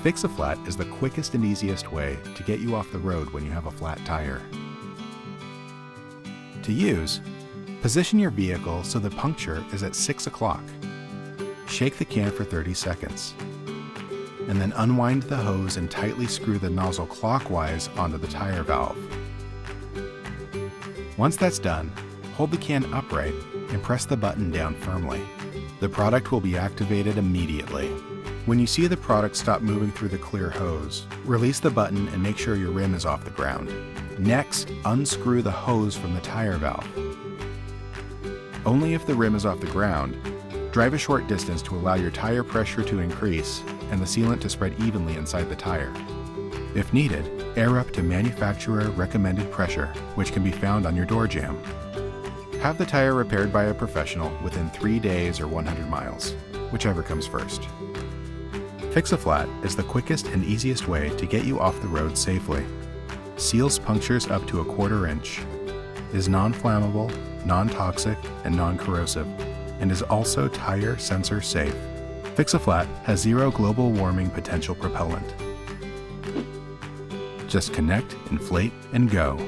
Fix-A-Flat is the quickest and easiest way to get you off the road when you have a flat tire. To use, position your vehicle so the puncture is at 6 o'clock. Shake the can for 30 seconds, and then unwind the hose and tightly screw the nozzle clockwise onto the tire valve. Once that's done, hold the can upright and press the button down firmly. The product will be activated immediately. When you see the product stop moving through the clear hose, release the button and make sure your rim is off the ground. Next, unscrew the hose from the tire valve. Only if the rim is off the ground, drive a short distance to allow your tire pressure to increase and the sealant to spread evenly inside the tire. If needed, air up to manufacturer recommended pressure, which can be found on your door jamb. Have the tire repaired by a professional within 3 days or 100 miles, whichever comes first. Fix-A-Flat is the quickest and easiest way to get you off the road safely. Seals punctures up to 1/4 inch, is non-flammable, non-toxic, and non-corrosive, and is also tire sensor safe. Fix-A-Flat has zero global warming potential propellant. Just connect, inflate, and go.